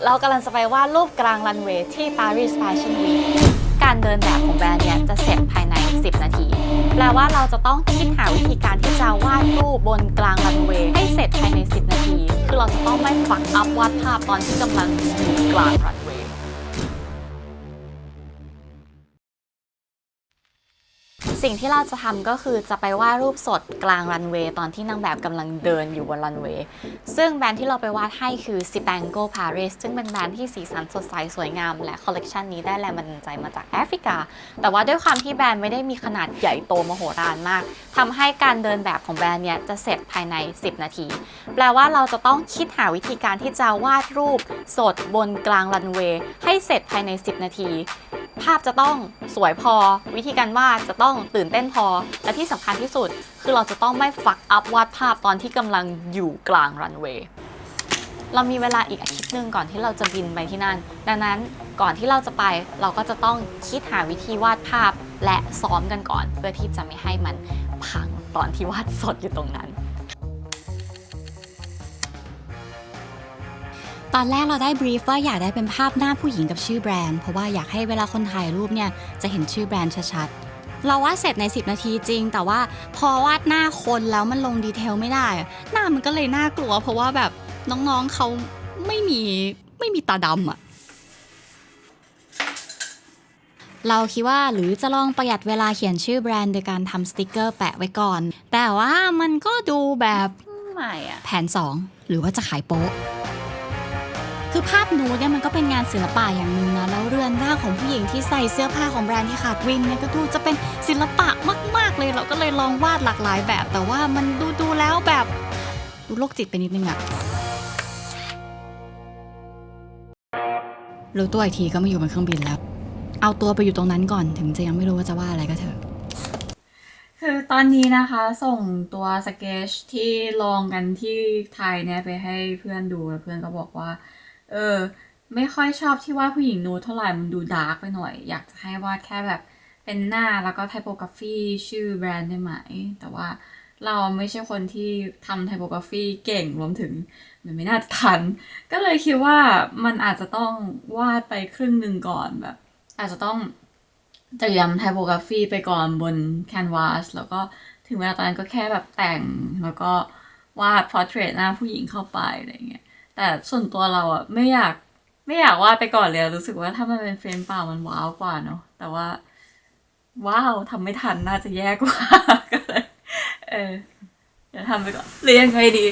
เรากำลังจะไปวาดรูปกลางรันเวย์ที่ Paris Fashion Week การเดินแบบของแบรนด์เนี่ยจะเสร็จภายใน 10 นาที แปลว่าเราจะต้องคิดหาวิธีการที่จะวาดรูปบนกลางรันเวย์ให้เสร็จภายใน 10 นาที คือเราจะต้องไม่ฟักอัพวาดภาพตอนที่กำลังอยู่กลางรันเวย์ สิ่งที่เราจะทำก็คือจะไปวาดรูปสดกลางรันเวย์ตอนที่นางแบบกำลังเดินอยู่บนรันเวย์ซึ่งแบรนด์ที่เราไปวาดให้คือ Spangle Paris ซึ่งเป็นแบรนด์ที่สีสันสดใสสวยงามและคอลเลกชันนี้ได้แรงบันดาลใจมาจากแอฟริกาแต่ว่าด้วยความที่แบรนด์ไม่ได้มีขนาดใหญ่โตมโหฬารมากทำให้การเดินแบบของแบรนด์เนี่ยจะเสร็จภายใน 10 นาทีแปลว่าเราจะต้องคิดหาวิธีการที่จะวาดรูปสดบนกลางรันเวย์ให้เสร็จภายใน 10 นาทีภาพจะต้องสวยพอวิธีการวาดจะต้องตื่นเต้นพอและที่สำคัญที่สุดคือเราจะต้องไม่ฟักอัพวาดภาพตอนที่กำลังอยู่กลางรันเวย์เรามีเวลาอีกอาทิตย์หนึ่งก่อนที่เราจะบินไปที่นั่นดังนั้นก่อนที่เราจะไปเราก็จะต้องคิดหาวิธีวาดภาพและซ้อมกันก่อนเพื่อที่จะไม่ให้มันพังตอนที่วาดสดอยู่ตรงนั้นตอนแรกเราได้บรีฟว่าอยากได้เป็นภาพหน้าผู้หญิงกับชื่อแบรนด์เพราะว่าอยากให้เวลาคนถ่ายรูปเนี่ยจะเห็นชื่อแบรนด์ชัดๆเราวาดเสร็จใน10 นาทีจริงแต่ว่าพอวาดหน้าคนแล้วมันลงดีเทลไม่ได้หน้ามันก็เลยน่ากลัวเพราะว่าแบบน้องๆเขาไม่มีตาดำอะเราคิดว่าหรือจะลองประหยัดเวลาเขียนชื่อแบรนด์โดยการทำสติกเกอร์แปะไว้ก่อนแต่ว่ามันก็ดูแบบไม่อะแผน2หรือว่าจะขายโป๊ะคือภาพนูดเนี่ยมันก็เป็นงานศิลปะอย่างหนึ่งนะแล้วเรือนร่างของผู้หญิงที่ใส่เสื้อผ้าของแบรนด์ที่ขาดวิ่งเนี่ยก็ดูจะเป็นศิลปะมากๆเลยเราก็เลยลองวาดหลากหลายแบบแต่ว่ามันดูแล้วแบบดูโรคจิตไปนิดนึงอะรู้ตัวอีกทีก็มาอยู่บนเครื่องบินแล้วเอาตัวไปอยู่ตรงนั้นก่อนถึงจะยังไม่รู้ว่าจะวาดอะไรก็เถอะคือตอนนี้นะคะส่งตัวสเกจที่ลองกันที่ไทยเนี่ยไปให้เพื่อนดูแล้วเพื่อนก็บอกว่าไม่ค่อยชอบที่วาดผู้หญิงนูดเท่าไหร่มันดูดาร์กไปหน่อยอยากจะให้วาดแค่แบบเป็นหน้าแล้วก็ไทโปกราฟีชื่อแบรนด์ได้ไหมแต่ว่าเราไม่ใช่คนที่ทำไทโปกราฟีเก่งรวมถึงมันไม่น่าจะทันก็เลยคิดว่ามันอาจจะต้องวาดไปครึ่งหนึ่งก่อนแบบอาจจะต้องเตรียมไทโปกราฟีไปก่อนบนแคนวาสแล้วก็ถึงเวลาตอนนั้นก็แค่แบบแต่งแล้วก็วาดพอร์เทรตหน้าผู้หญิงเข้าไปอะไรเงี้ยแต่ส่วนตัวเราอะไม่อยากวาดไปก่อนเลยรู้สึกว่าถ้ามันเป็นเฟรมเปล่ามันว้าวกว่าเนาะแต่ว่าว้าวทำไม่ทันน่าจะแย่กว่าก็เลยเดี๋ยวทำไปก่อนหรือยังไงดี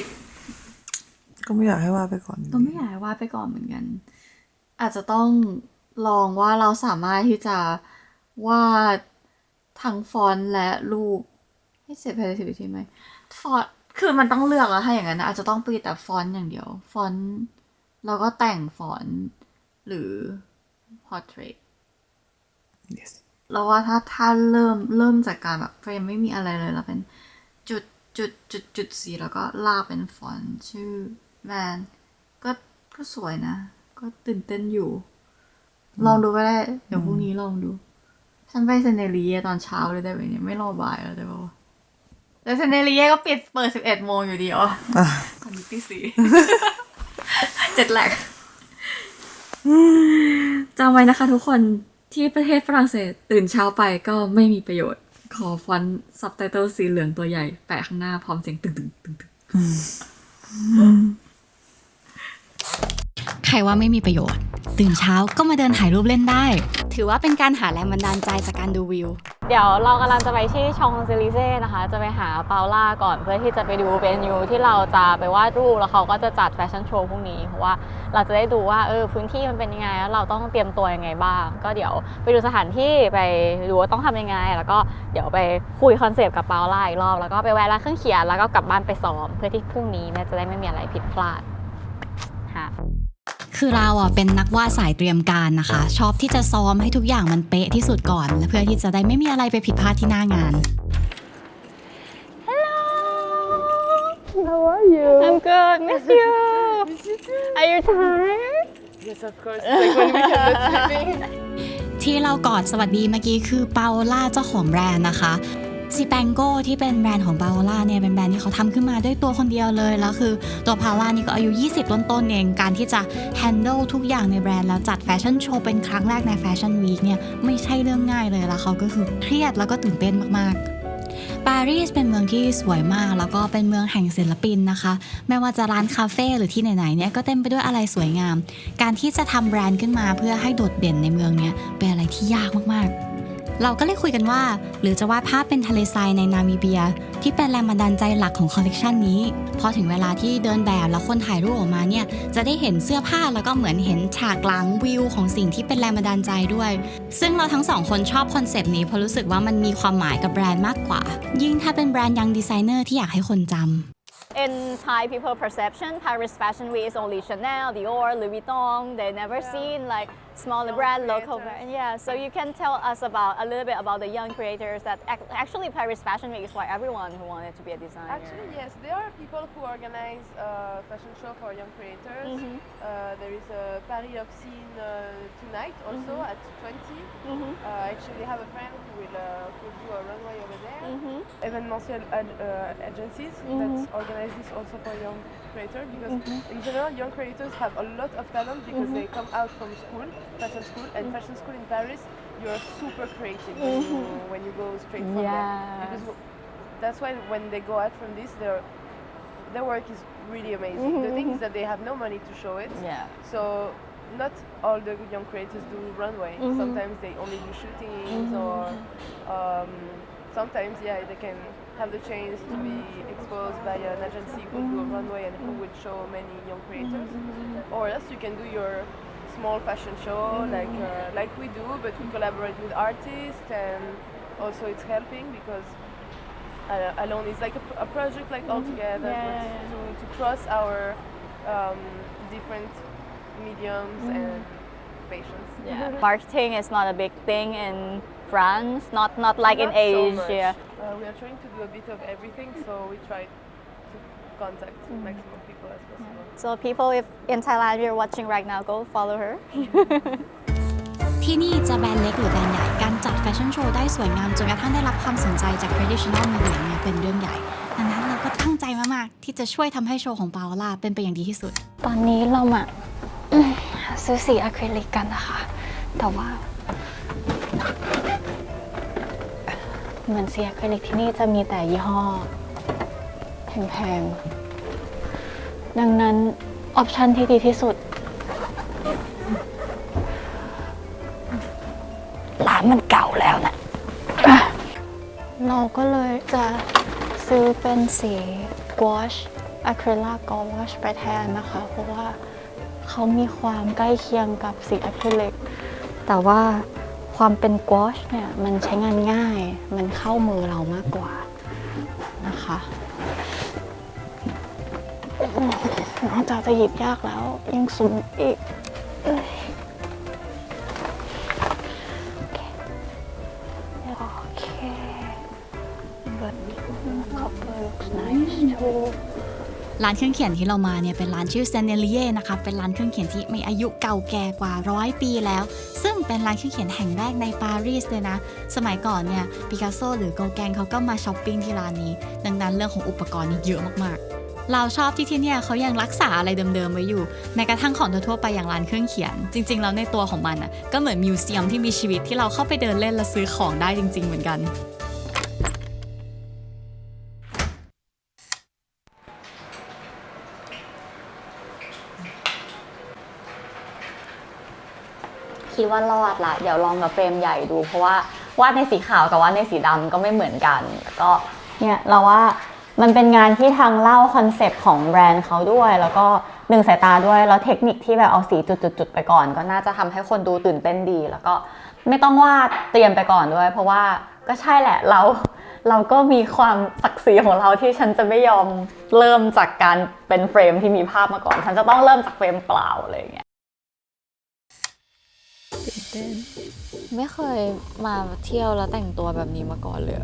ก็ไม่อยากให้วาดไปก่อนก็ไม่อยากให้วาดไปก่อนเหมือนกันอาจจะต้องลองว่าเราสามารถที่จะวาดทั้งฟอนต์และรูปให้เสร็จภายใน10 นาทีไหมฟอนต์คือมันต้องเลือกแล้วถ้าอย่างนั้นอาจจะต้องปิดแต่ฟอนต์อย่างเดียวฟอนต์แล้วก็แต่งฟอนต์หรือ portrait yes แล้วว่าถ้าเริ่มจากการแบบเฟรมไม่มีอะไรเลยแล้วเป็นจุดสีแล้วก็ลากเป็นฟอนต์ชื่อแบรนด์ก็สวยนะก็ตื่นเต้นอยู่ลองดูก็ได้เดี๋ยวพรุ่งนี้ลองดูฉันไปเซเนรีเยตอนเช้าเลยได้ไหมเนี่ยไม่รอบ่ายแล้วได้ป่าวแต่เซเนรีเยก็เปิด 11 โมงอยู่ดีตอนนี้ตี 4 เจ็ดแหลกจำไว้นะคะทุกคนที่ประเทศฝรั่งเศสตื่นเช้าไปก็ไม่มีประโยชน์ขอฟอนต์ซับไตเติลสีเหลืองตัวใหญ่แปะข้างหน้าพร้อมเสียงตึงใครว่าไม่มีประโยชน์ตื่นเช้าก็มาเดินถ่ายรูปเล่นได้ถือว่าเป็นการหาแรงบันดาลใจจากการดูวิวเดี๋ยวเรากำลังจะไปที่ชองเซลิเซ่นะคะจะไปหาเปาล่าก่อนเพื่อที่จะไปดูเวนิวที่เราจะไปวาดรูปแล้วเขาก็จะจัดแฟชั่นโชว์พรุ่งนี้เพราะว่าเราจะได้ดูว่าพื้นที่มันเป็นยังไงแล้วเราต้องเตรียมตัวยังไงบ้างก็เดี๋ยวไปดูสถานที่ไปดูว่าต้องทำยังไงแล้วก็เดี๋ยวไปคุยคอนเซปต์กับเปาล่าอีกรอบแล้วก็ไปแวะร้านเครื่องเขียนแล้วก็กลับบ้านไปซ้อมเพื่อที่พรุ่งนี้จะได้ไม่มีอะไรผิดพลาดค่ะคือเราเป็นนักวาดสายเตรียมการนะคะชอบที่จะซ้อมให้ทุกอย่างมันเป๊ะที่สุดก่อนและเพื่อที่จะได้ไม่มีอะไรไปผิดพลาดที่หน้างาน Hello How are you I'm good miss you Are you tired yes of course like when we can sleeping ที่เรากอดสวัสดีเมื่อกี้คือเปาล่าเจ้าของแบรนด์นะคะ ซิแปงโกที่เป็นแบรนด์ของปาโอล่าเนี่ยเป็นแบรนด์ที่เขาทำขึ้นมาด้วยตัวคนเดียวเลยแล้วคือตัวพาล่านี่ก็อายุ 20 ต้นๆเองการที่จะ handle ทุกอย่างในแบรนด์แล้วจัดแฟชั่นโชว์เป็นครั้งแรกในแฟชั่นวีคเนี่ยไม่ใช่เรื่องง่ายเลยแล้วเขาก็คือเครียดแล้วก็ตื่นเต้นมากๆปารีสเป็นเมืองที่สวยมากแล้วก็เป็นเมืองแห่งศิลปินนะคะไม่ว่าจะร้านคาเฟ่หรือที่ไหนๆเนี่ยก็เต็มไปด้วยอะไรสวยงามการที่จะทำแบรนด์ขึ้นมาเพื่อให้โดดเด่นในเมืองเนี่ยเป็นอะไรที่ยากมากๆเราก็เลยคุยกันว่าหรือจะวาดภาพเป็นทะเลทรายในนามิเบียที่เป็นแรงบันดาลใจหลักของคอลเลกชันนี้พอถึงเวลาที่เดินแบบแล้วคนถ่ายรูปออกมาเนี่ยจะได้เห็นเสื้อผ้าแล้วก็เหมือนเห็นฉากหลังวิวของสิ่งที่เป็นแรงบันดาลใจด้วยซึ่งเราทั้งสองคนชอบคอนเซปต์นี้เพราะรู้สึกว่ามันมีความหมายกับแบรนด์มากกว่ายิ่งถ้าเป็นแบรนด์ยังดีไซเนอร์ที่อยากให้คนจำIn Thai people perception, Paris Fashion Week is only Chanel, Dior, Louis Vuitton. They never seen like smaller brand, local brand. Yeah, so you can tell us about a little bit about the young creators that actually Paris Fashion Week is for everyone who wanted to be a designer. Actually, yes, there are people who organize a fashion show for young creators. There is a Paris of Scene tonight also at 20. I actually have a friend who will do a runway over there. Evenemential agencies that organize this also for young creators because in general young creators have a lot of talent because they come out from school, fashion school, and fashion school in Paris you're super creative when you go straight from there because that's why when they go out from this their work is really amazing. The thing is that they have no money to show it, so not all the young creators do runway. Sometimes they only do shootings or sometimes they can have the chance to be exposed by an agency who will do a runway and who will show many young creators, or else you can do your small fashion show like we do, but we collaborate with artists and also it's helping because alone it's like a project like all together to cross our different mediums and patience. Marketing is not a big thing in France, not like in Not so Asia. much. We are trying to do a bit of everything, so we try to contact maximum people as possible. So people if in Thailand you're watching right now, go follow her. ที่นี่จะแบรนด์เล็กหรือแบรนด์ใหญ่การจัดแฟชั่นโชว์ได้สวยงามจนกระทั่งได้รับความสนใจจาก traditional media เนี่ยเป็นเรื่องใหญ่ดังนั้นเราก็ตั้งใจมากๆที่จะช่วยทำให้โชว์ของปาโอล่าเป็นไปอย่างดีที่สุดตอนนี้เรามาซื้อสีอะคริลิกกันนะคะแต่ว่าเหมือนสีอะคริลิกที่นี่จะมีแต่ยี่ห้อแพงๆดังนั้นออปชันที่ดีที่สุดร้านมันเก่าแล้วนะเราก็เลยจะซื้อเป็นสีกวอชอะคริลิกกวอชไปแทนนะคะเพราะว่าเขามีความใกล้เคียงกับสีอะคริลิกแต่ว่าความเป็นกวอชเนี่ยมันใช้งานง่ายมันเข้ามือเรามากกว่านะคะนอกจากจะหยิบยากแล้วยังสูงอีกโอเค but copper looks nice tooร้านเครื่องเขียนที่เรามาเนี่ยเป็นร้านชื่อเซนเนลิเย่นะคะเป็นร้านเครื่องเขียนที่มีอายุเก่าแก่กว่า100 ปีแล้วซึ่งเป็นร้านเครื่องเขียนแห่งแรกในปารีสเลยนะสมัยก่อนเนี่ยปิกัสโซหรือโกแกงเขาก็มาช้อปปิ้งที่ร้านนี้ดังนั้นเรื่องของอุปกรณ์นี่เยอะมากๆเราชอบที่เนี่ยเขายังรักษาอะไรเดิมๆไว้อยู่แม้กระทั่งของทั่วๆไปอย่างร้านเครื่องเขียนจริงๆแล้วในตัวของมันอ่ะก็เหมือนมิวเซียมที่มีชีวิตที่เราเข้าไปเดินเล่นและซื้อของได้จริงๆเหมือนกันคิดว่ารอดละเดี๋ยวลองกับเฟรมใหญ่ดูเพราะว่าวาดในสีขาวกับวาดในสีดำก็ไม่เหมือนกันก็เนี่ยเราว่ามันเป็นงานที่ทางเล่าคอนเซปต์ของแบรนด์เขาด้วยแล้วก็ดึงสายตาด้วยแล้วเทคนิคที่แบบเอาสีจุดๆไปก่อนก็น่าจะทำให้คนดูตื่นเต้นดีแล้วก็ไม่ต้องวาดเตรียมไปก่อนด้วยเพราะว่าก็ใช่แหละเราก็มีความศักดิ์ศรีของเราที่ฉันจะไม่ยอมเริ่มจากการเป็นเฟรมที่มีภาพมาก่อนฉันจะต้องเริ่มจากเฟรมเปล่าอะไรอย่างเงี้ยไม่เคยมาเที่ยวแล้วแต่งตัวแบบนี้มาก่อนเลย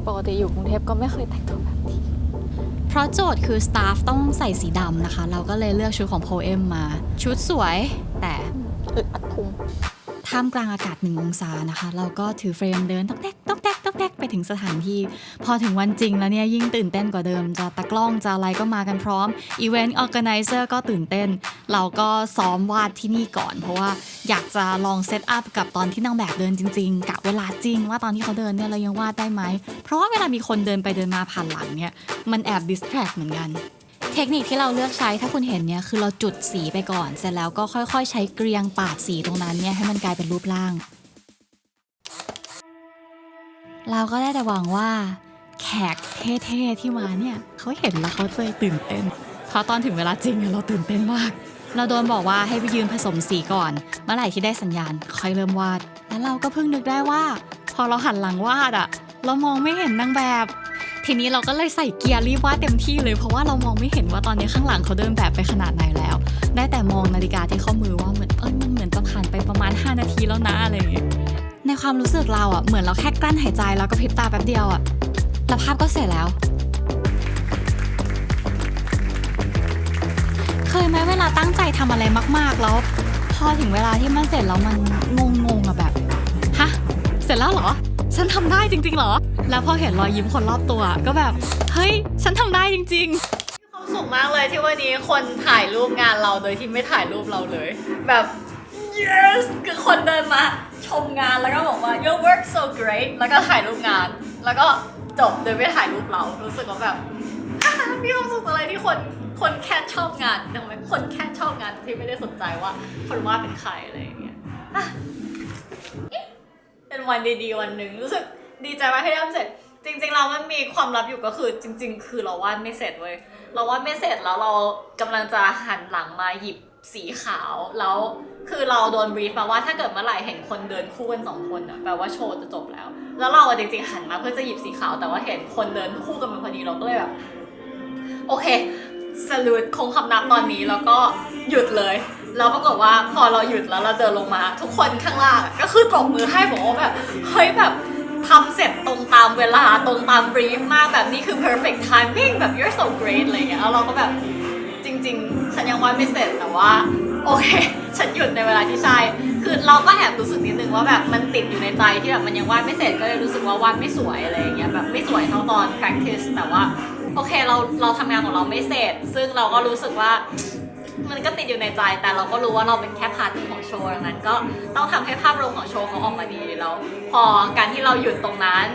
ปกติอยู่กรุงเทพก็ไม่เคยแต่งตัวแบบนี้เพราะโจทย์คือสตาฟต้องใส่สีดำนะคะเราก็เลยเลือกชุดของโพเอมมาชุดสวยแต่อึดอัดพุง ท่ามกลางอากาศ1 องศานะคะ เราก็ถือเฟรมเดินต๊อกแต๊กต๊อกแต๊กต๊อกแต๊กไปถึงสถานที่พอถึงวันจริงแล้วเนี่ยยิ่งตื่นเต้นกว่าเดิมจะตากล้องจะอะไรก็มากันพร้อมอีเวนต์ออร์แกไนเซอร์ก็ตื่นเต้นเราก็ซ้อมวาดที่นี่ก่อนเพราะว่าอยากจะลองเซตอัพกับตอนที่นางแบบเดินจริงๆกะเวลาจริงว่าตอนที่เขาเดินเนี่ยเรายังวาดได้ไหมเพราะว่าเวลามีคนเดินไปเดินมาผ่านหลังเนี่ยมันแอบดิสแทรกเหมือนกันเทคนิคที่เราเลือกใช้ถ้าคุณเห็นเนี่ยคือเราจุดสีไปก่อนเสร็จแล้วก็ค่อยๆใช้เกลียงปาดสีตรงนั้นเนี่ยให้มันกลายเป็นรูปร่างเราก็ได้แต่หวังว่าแขกเท่ๆที่มาเนี่ยเขาเห็นแล้วเขาจะตื่นเต้นเพราะตอนถึงเวลาจริงเราตื่นเต้นมากเราโดนบอกว่าให้ไปยืนผสมสีก่อนเมื่อไหร่ที่ได้สัญญาณค่อยเริ่มวาดแล้วเราก็เพิ่งนึกได้ว่าพอเราหันหลังวาดอะเรามองไม่เห็นนางแบบทีนี้เราก็เลยใส่เกียร์รีบวาดเต็มที่เลยเพราะว่าเรามองไม่เห็นว่าตอนนี้ข้างหลังเขาเดินแบบไปขนาดไหนแล้วได้แต่มองนาฬิกาที่ข้อมือว่าเหมือนมันเหมือนจะผ่านไปประมาณ5 นาทีแล้วนะอะไรอย่างเงี้ยในความรู้สึกเราอะเหมือนเราแค่กลั้นหายใจแล้วก็พริบตาแป๊บเดียวอะแล้วภาพก็เสร็จแล้วเคยไหมเวลาตั้งใจทำอะไรมากๆแล้วพอถึงเวลาที่มันเสร็จแล้วมันงงอะแบบฮะเสร็จแล้วเหรอฉันทำได้จริงๆเหรอแล้วพอเห็นรอยยิ้มคนรอบตัวก็แบบเฮ้ยฉันทำได้จริงๆความสุขมากเลยที่วันนี้คนถ่ายรูปงานเราโดยที่ไม่ถ่ายรูปเราเลยแบบ yes คือคนเดินมาชมงานแล้วก็บอกว่า your work so great แล้วก็ถ่ายรูปงานแล้วก็จบโดยไม่ถ่ายรูปเรารู้สึกว่าแบบมีความสุขอะไรที่คนแค่ชอบงานทำไมคนแค่ชอบงานที่ไม่ได้สนใจว่าคนวาดเป็นใครอะไรอย่างเงี้ยเป็นวันดีๆวันหนึ่งรู้สึกดีใจมากที่ได้ทำเสร็จจริงๆเรามันมีความลับอยู่ก็คือจริงๆคือเราวาดไม่เสร็จเว้ยเราวาดไม่เสร็จแล้วเรากำลังจะหันหลังมาหยิบสีขาวแล้วคือเราโดนบรีฟมาว่าถ้าเกิดเมื่อไหร่เห็นคนเดินคู่กัน2 คนอะแปลว่าโชว์จะจบแล้วเราจริงๆหันมาเพื่อจะหยิบสีขาวแต่ว่าเห็นคนเดินคู่กันมาพอดีเราก็เลยแบบโอเคสลูดคงคำนับตอนนี้แล้วก็หยุดเลยแล้วปรากฏว่าพอเราหยุดแล้วเราเดินลงมาทุกคนข้างล่างก็คือตบมือให้บอกว่าแบบเฮ้ยแบบทำเสร็จตรงตามเวลาตรงตามบรีฟมากแบบนี้คือ perfect timing แบบ you're so great อะไรอย่างเงี้ยแล้วเราก็แบบจริงๆฉันยังวาดไม่เสร็จแต่ว่าโอเคฉันหยุดในเวลาที่ใช่คือเราก็แอบรู้สึกนิดนึงว่าแบบมันติดอยู่ในใจที่แบบมันยังวาดไม่เสร็จก็เลยรู้สึกว่าวาดไม่สวยอะไรอย่างเงี้ยแบบไม่สวยเท่าตอน practice แต่ว่าโอเคเราทำงานของเราไม่เสร็จซึ่งเราก็รู้สึกว่ามันก็ติดอยู่ในใจแต่เราก็รู้ว่าเราเป็นแค่พาร์ทนึงของโชว์ดังนั้นก็ต้องทำให้ภาพรวมของโชว์เขาออกมาดีแล้วพอการที่เราหยุดตรงนั้น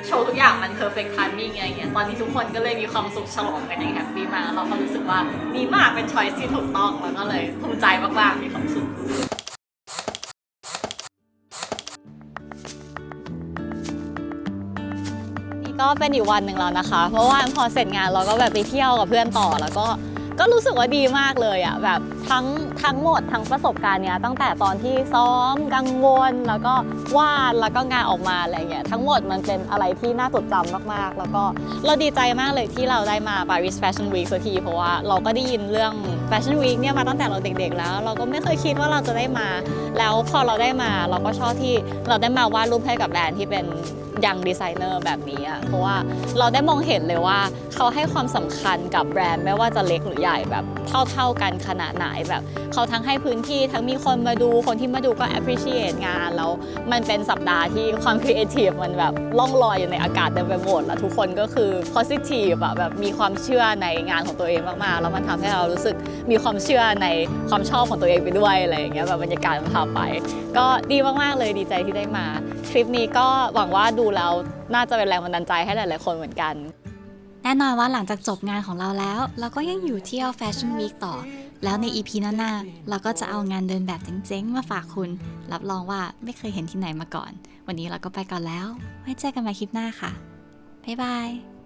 โชว์ทุกอย่างมัน perfect timing อะไรเงี้ยตอนนี้ทุกคนก็เลยมีความสุขฉลองกันอย่างแฮปปี้มากเราก็รู้สึกว่าดีมากเป็น choice ที่ถูกต้องแล้วก็เลยภูมิใจมากๆมีความสุขก็เป็นอีกวันหนึ่งแล้วนะคะเพราะว่าพอเสร็จงานเราก็แบบไปเที่ยวกับเพื่อนต่อแล้วก็รู้สึกว่าดีมากเลยอ่ะแบบทั้งหมดทั้งประสบการณ์เนี้ยตั้งแต่ตอนที่ซ้อมกังวลแล้วก็วาดแล้วก็งานออกมาอะไรเงี้ยทั้งหมดมันเป็นอะไรที่น่าจดจำมากๆแล้วก็เราดีใจมากเลยที่เราได้มา Paris Fashion Week สักทีเพราะว่าเราก็ได้ยินเรื่อง Fashion Week เนี่ยมาตั้งแต่เราเด็กๆแล้วเราก็ไม่เคยคิดว่าเราจะได้มาแล้วพอเราได้มาเราก็ชอบที่เราได้มาวาดรูปให้กับแบรนด์ที่เป็นยังดีไซเนอร์แบบนี้อ่ะเพราะว่าเราได้มองเห็นเลยว่าเขาให้ความสำคัญกับแบรนด์ไม่ว่าจะเล็กหรือใหญ่แบบเท่ากันขนาดไหนแบบเขาทั้งให้พื้นที่ทั้งมีคนมาดูคนที่มาดูก็ appreciate งานแล้วมันเป็นสัปดาห์ที่ความ creative มันแบบล่องลอยอยู่ในอากาศเต็มไปหมดแล้วทุกคนก็คือ positive อะแบบมีความเชื่อในงานของตัวเองมากๆแล้วมันทำให้เรารู้สึกมีความเชื่อในความชอบของตัวเองไปด้วยอะไรอย่างเงี้ยแบบบรรยากาศมันพาไปก็ดีมากๆเลยดีใจที่ได้มาคลิปนี้ก็หวังว่าดูแล้วน่าจะเป็นแรงบันดาลใจให้หลายๆคนเหมือนกันแน่นอนว่าหลังจากจบงานของเราแล้วเราก็ยังอยู่เที่ยว Fashion Week ต่อแล้วใน EP หน้าๆเราก็จะเอางานเดินแบบเจ๋งๆมาฝากคุณรับรองว่าไม่เคยเห็นที่ไหนมาก่อนวันนี้เราก็ไปก่อนแล้วไว้เจอกันใหม่คลิปหน้าค่ะบ๊ายบาย